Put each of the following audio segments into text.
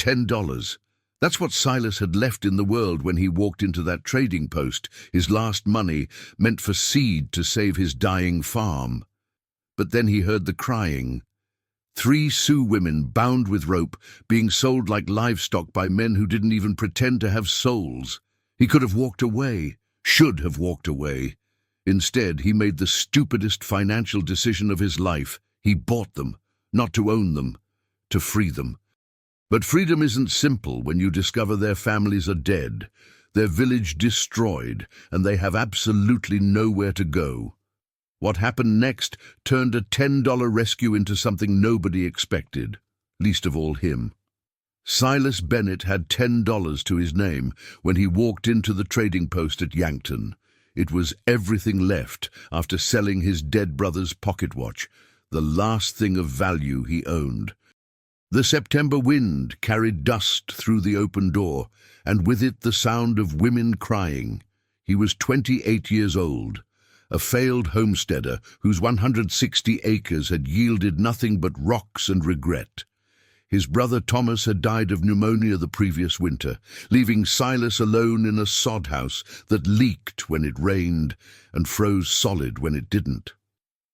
$10. That's what Silas had left in the world when he walked into that trading post, his last money meant for seed to save his dying farm. But then he heard the crying. 3 Sioux women bound with rope, being sold like livestock by men who didn't even pretend to have souls. He could have walked away, should have walked away. Instead, he made the stupidest financial decision of his life. He bought them, not to own them, to free them. But freedom isn't simple when you discover their families are dead, their village destroyed, and they have absolutely nowhere to go. What happened next turned a $10 rescue into something nobody expected, least of all him. Silas Bennett had $10 to his name when he walked into the trading post at Yankton. It was everything left after selling his dead brother's pocket watch, the last thing of value he owned. The September wind carried dust through the open door, and with it the sound of women crying. He was 28 years old, a failed homesteader whose 160 acres had yielded nothing but rocks and regret. His brother Thomas had died of pneumonia the previous winter, leaving Silas alone in a sod house that leaked when it rained and froze solid when it didn't.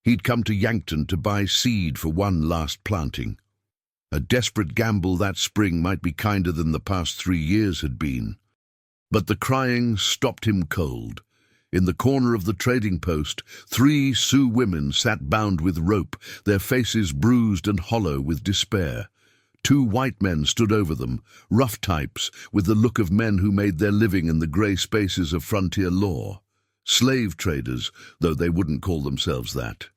He'd come to Yankton to buy seed for one last planting. A desperate gamble that spring might be kinder than the past 3 years had been. But the crying stopped him cold. In the corner of the trading post, 3 Sioux women sat bound with rope, their faces bruised and hollow with despair. 2 white men stood over them, rough types with the look of men who made their living in the grey spaces of frontier law. Slave traders, though they wouldn't call themselves that.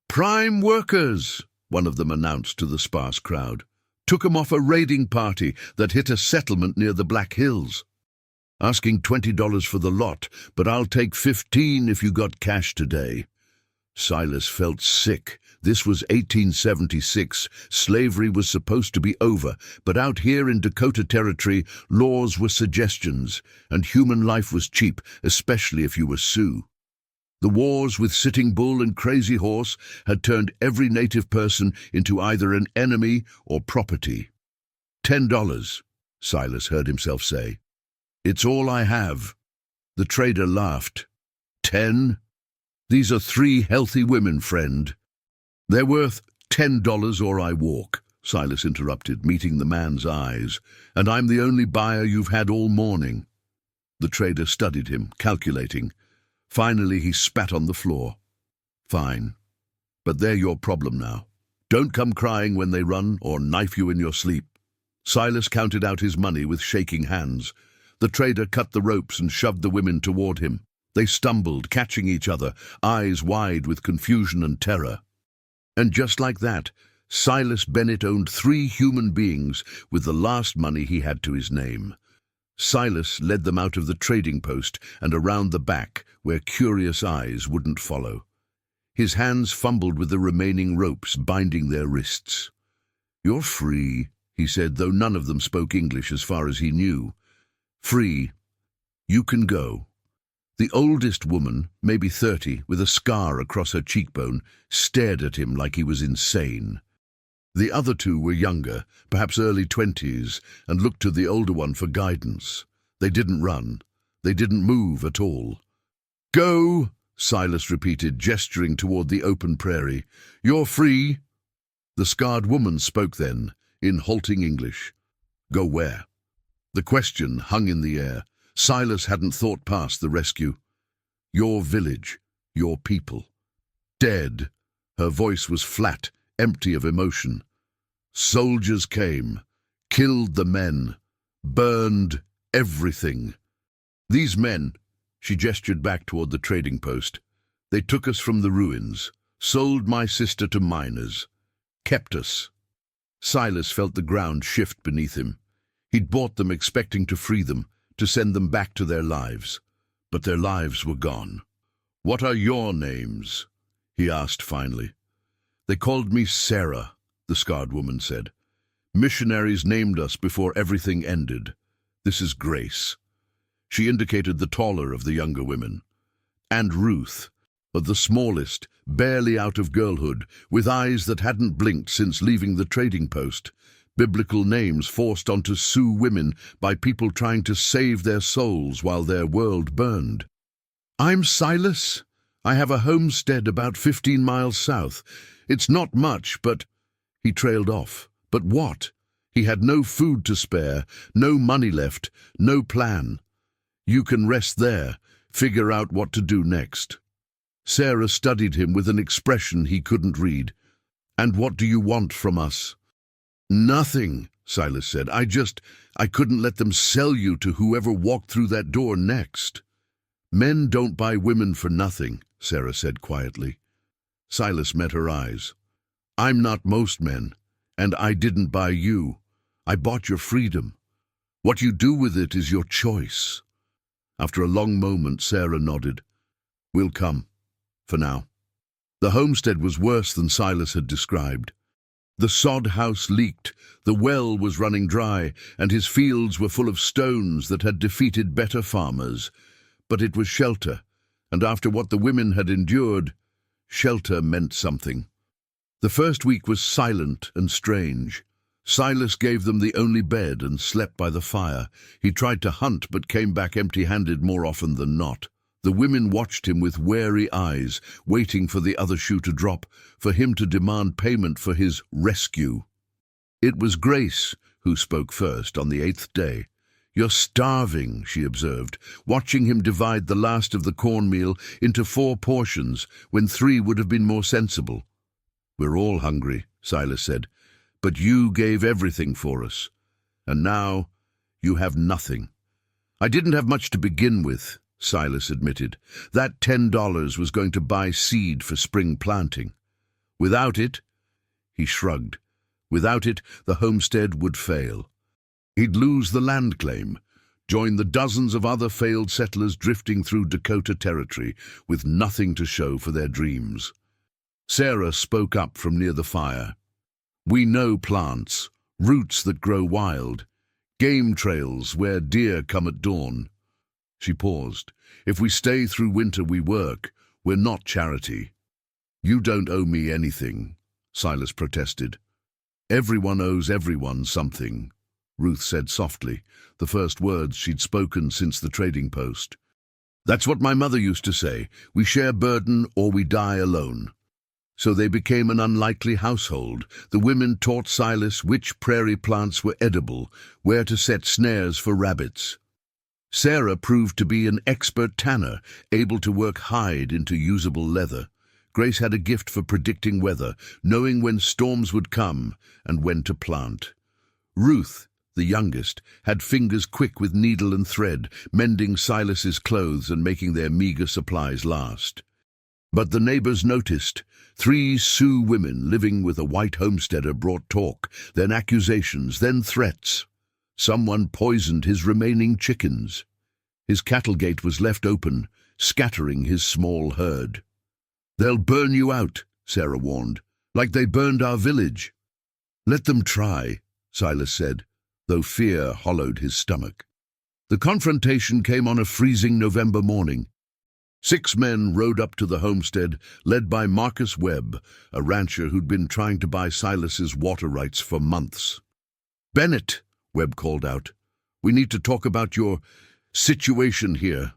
"Prime workers," one of them announced to the sparse crowd. "Took 'em off a raiding party that hit a settlement near the Black Hills. Asking $20 for the lot, but I'll take 15 if you got cash today." Silas felt sick. This was 1876. Slavery was supposed to be over, but out here in Dakota Territory, laws were suggestions, and human life was cheap, especially if you were Sioux. The wars with Sitting Bull and Crazy Horse had turned every native person into either an enemy or property. $10, Silas heard himself say. "It's all I have." The trader laughed. 10? These are 3 healthy women, friend. "They're worth $10 or I walk," Silas interrupted, meeting the man's eyes. "And I'm the only buyer you've had all morning." The trader studied him, calculating. Finally, he spat on the floor. "Fine. But they're your problem now. Don't come crying when they run or knife you in your sleep." Silas counted out his money with shaking hands. The trader cut the ropes and shoved the women toward him. They stumbled, catching each other, eyes wide with confusion and terror. And just like that, Silas Bennett owned 3 human beings with the last money he had to his name. Silas led them out of the trading post and around the back, where curious eyes wouldn't follow. His hands fumbled with the remaining ropes, binding their wrists. "You're free," he said, though none of them spoke English as far as he knew. "Free. You can go." The oldest woman, maybe 30, with a scar across her cheekbone, stared at him like he was insane. The other 2 were younger, perhaps early 20s, and looked to the older one for guidance. They didn't run. They didn't move at all. "Go," Silas repeated, gesturing toward the open prairie. "You're free." The scarred woman spoke then, in halting English. "Go where?" The question hung in the air. Silas hadn't thought past the rescue. "Your village, your people. Dead." Her voice was flat, empty of emotion. "Soldiers came, killed the men, burned everything. These men," she gestured back toward the trading post, "they took us from the ruins, sold my sister to miners, kept us." Silas felt the ground shift beneath him. He'd bought them expecting to free them, to send them back to their lives. But their lives were gone. "What are your names?" he asked finally. "They called me Sarah," the scarred woman said. "Missionaries named us before everything ended. This is Grace." She indicated the taller of the younger women. "And Ruth, but the smallest, barely out of girlhood, with eyes that hadn't blinked since leaving the trading post. biblical names forced onto Sioux women by people trying to save their souls while their world burned. "I'm Silas. I have a homestead about 15 miles south. It's not much, but—" He trailed off. But what? He had no food to spare, no money left, no plan. "You can rest there, figure out what to do next." Sarah studied him with an expression he couldn't read. "And what do you want from us?" "Nothing," Silas said. I couldn't let them sell you to whoever walked through that door next." "Men don't buy women for nothing," Sarah said quietly. Silas met her eyes. "I'm not most men, and I didn't buy you. I bought your freedom. What you do with it is your choice." After a long moment, Sarah nodded. "We'll come, for now." The homestead was worse than Silas had described. The sod house leaked, the well was running dry, and his fields were full of stones that had defeated better farmers. But it was shelter, and after what the women had endured, shelter meant something. The first week was silent and strange. Silas gave them the only bed and slept by the fire. He tried to hunt but came back empty-handed more often than not. The women watched him with wary eyes, waiting for the other shoe to drop, for him to demand payment for his rescue. It was Grace who spoke first on the 8th day. "You're starving," she observed, watching him divide the last of the cornmeal into 4 portions when 3 would have been more sensible. "We're all hungry," Silas said, "but you gave everything for us. And now you have nothing." "I didn't have much to begin with," Silas admitted. "That $10 was going to buy seed for spring planting. Without it," he shrugged, "without it, the homestead would fail. He'd lose the land claim, join the dozens of other failed settlers drifting through Dakota territory with nothing to show for their dreams." Sarah spoke up from near the fire. "We know plants, roots that grow wild, game trails where deer come at dawn." She paused. "If we stay through winter we work. We're not charity." "You don't owe me anything," Silas protested. "Everyone owes everyone something," Ruth said softly, the first words she'd spoken since the trading post. "That's what my mother used to say. We share burden or we die alone." So they became an unlikely household. The women taught Silas which prairie plants were edible, where to set snares for rabbits. Sarah proved to be an expert tanner, able to work hide into usable leather. Grace had a gift for predicting weather, knowing when storms would come and when to plant. Ruth, the youngest, had fingers quick with needle and thread, mending Silas's clothes and making their meager supplies last. But the neighbors noticed. 3 Sioux women living with a white homesteader brought talk, then accusations, then threats. Someone poisoned his remaining chickens. His cattle gate was left open, scattering his small herd. "They'll burn you out," Sarah warned, "like they burned our village." "Let them try," Silas said, though fear hollowed his stomach. The confrontation came on a freezing November morning. 6 men rode up to the homestead, led by Marcus Webb, a rancher who'd been trying to buy Silas's water rights for months. "Bennett," Webb called out, "we need to talk about your situation here."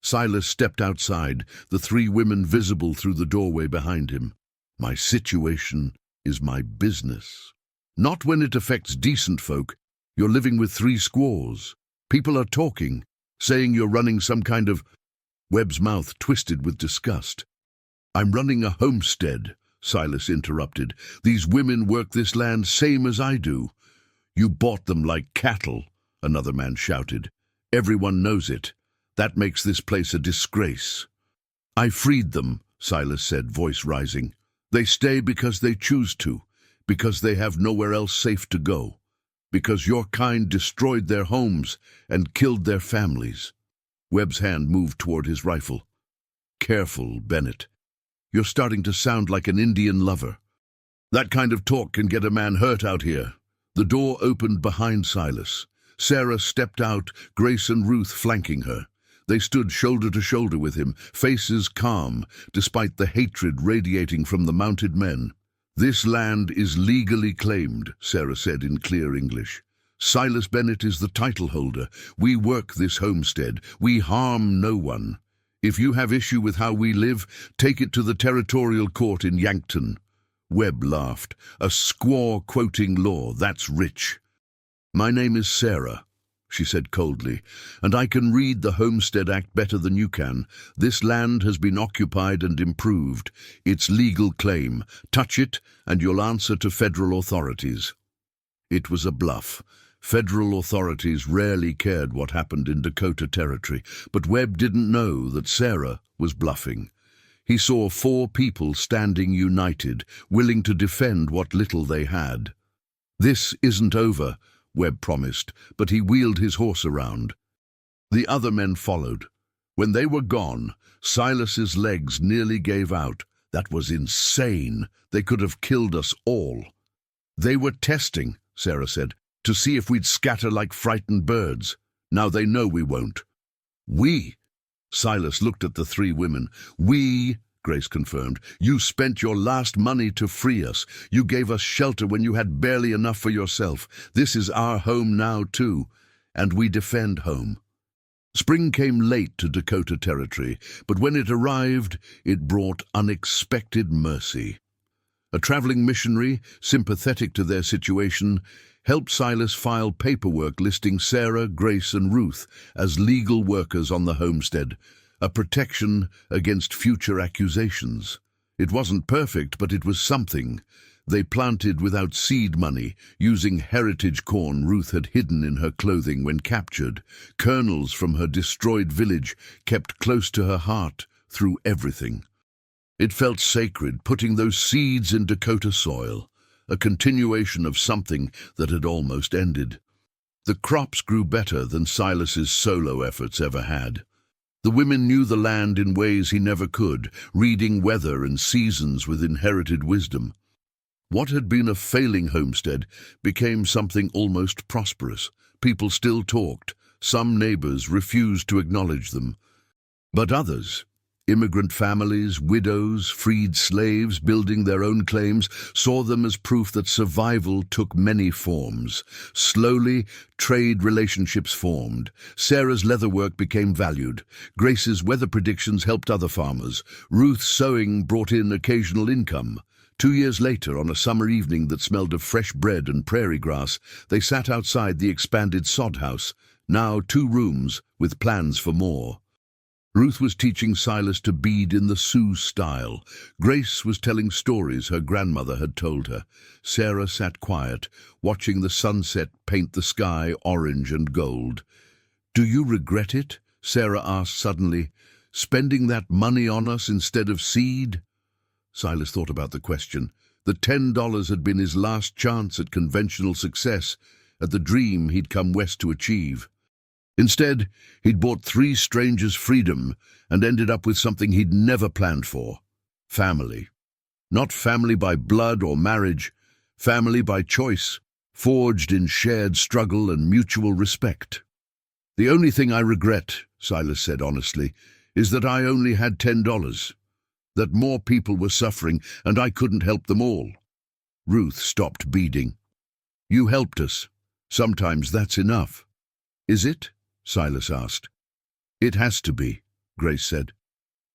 Silas stepped outside, the 3 women visible through the doorway behind him. "My situation is my business. Not when it affects decent folk. You're living with 3 squaws. People are talking, saying you're running some kind of—" Webb's mouth twisted with disgust. "I'm running a homestead," Silas interrupted. "These women work this land same as I do." "You bought them like cattle," another man shouted. "Everyone knows it. That makes this place a disgrace." "I freed them," Silas said, voice rising. "They stay because they choose to, because they have nowhere else safe to go, because your kind destroyed their homes and killed their families." Webb's hand moved toward his rifle. "Careful, Bennett. You're starting to sound like an Indian lover. That kind of talk can get a man hurt out here." The door opened behind Silas. Sarah stepped out, Grace and Ruth flanking her. They stood shoulder to shoulder with him, faces calm, despite the hatred radiating from the mounted men. "This land is legally claimed," Sarah said in clear English. "Silas Bennett is the title holder. We work this homestead. We harm no one. If you have issue with how we live, take it to the territorial court in Yankton." Webb laughed. "A squaw quoting law, that's rich." "My name is Sarah," she said coldly, "and I can read the Homestead Act better than you can. This land has been occupied and improved. It's legal claim. Touch it, and you'll answer to federal authorities." It was a bluff. Federal authorities rarely cared what happened in Dakota Territory, but Webb didn't know that Sarah was bluffing. He saw 4 people standing united, willing to defend what little they had. "This isn't over," Webb promised, but he wheeled his horse around. The other men followed. When they were gone, Silas's legs nearly gave out. "That was insane. They could have killed us all." "They were testing," Sarah said, "to see if we'd scatter like frightened birds. Now they know we won't." "We?" Silas looked at the 3 women. "We," Grace confirmed. "You spent your last money to free us. You gave us shelter when you had barely enough for yourself. This is our home now, too, and we defend home." Spring came late to Dakota Territory, but when it arrived, it brought unexpected mercy. A traveling missionary, sympathetic to their situation, helped Silas file paperwork listing Sarah, Grace, and Ruth as legal workers on the homestead, a protection against future accusations. It wasn't perfect, but it was something. They planted without seed money, using heritage corn Ruth had hidden in her clothing when captured, kernels from her destroyed village kept close to her heart through everything. It felt sacred, putting those seeds in Dakota soil, a continuation of something that had almost ended. The crops grew better than Silas's solo efforts ever had. The women knew the land in ways he never could, reading weather and seasons with inherited wisdom. What had been a failing homestead became something almost prosperous. People still talked. Some neighbors refused to acknowledge them. But others, immigrant families, widows, freed slaves building their own claims, saw them as proof that survival took many forms. Slowly, trade relationships formed. Sarah's leatherwork became valued. Grace's weather predictions helped other farmers. Ruth's sewing brought in occasional income. 2 years later, on a summer evening that smelled of fresh bread and prairie grass, they sat outside the expanded sod house, now 2 rooms, with plans for more. Ruth was teaching Silas to bead in the Sioux style. Grace was telling stories her grandmother had told her. Sarah sat quiet, watching the sunset paint the sky orange and gold. "Do you regret it?" Sarah asked suddenly. "Spending that money on us instead of seed?" Silas thought about the question. The $10 had been his last chance at conventional success, at the dream he'd come west to achieve. Instead, he'd bought 3 strangers' freedom and ended up with something he'd never planned for: family. Not family by blood or marriage, family by choice, forged in shared struggle and mutual respect. "The only thing I regret," Silas said honestly, "is that I only had $10, that more people were suffering and I couldn't help them all." Ruth stopped beading. "You helped us. Sometimes that's enough." "Is it?" Silas asked. "It has to be," Grace said.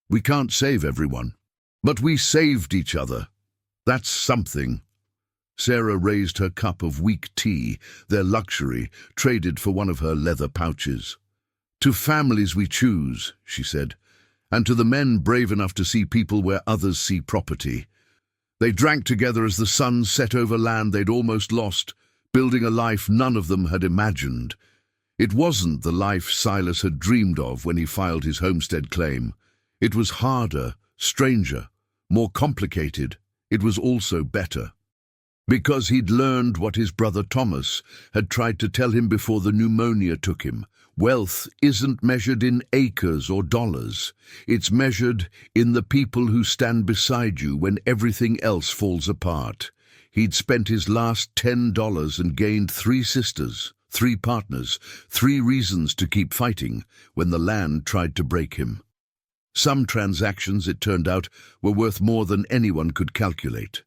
"We can't save everyone, but we saved each other. That's something." Sarah raised her cup of weak tea, their luxury, traded for one of her leather pouches. "To families we choose," she said, "and to the men brave enough to see people where others see property." They drank together as the sun set over land they'd almost lost, building a life none of them had imagined. It wasn't the life Silas had dreamed of when he filed his homestead claim. It was harder, stranger, more complicated. It was also better. Because he'd learned what his brother Thomas had tried to tell him before the pneumonia took him. Wealth isn't measured in acres or dollars. It's measured in the people who stand beside you when everything else falls apart. He'd spent his last $10 and gained 3 sisters, 3 partners, 3 reasons to keep fighting when the land tried to break him. Some transactions, it turned out, were worth more than anyone could calculate.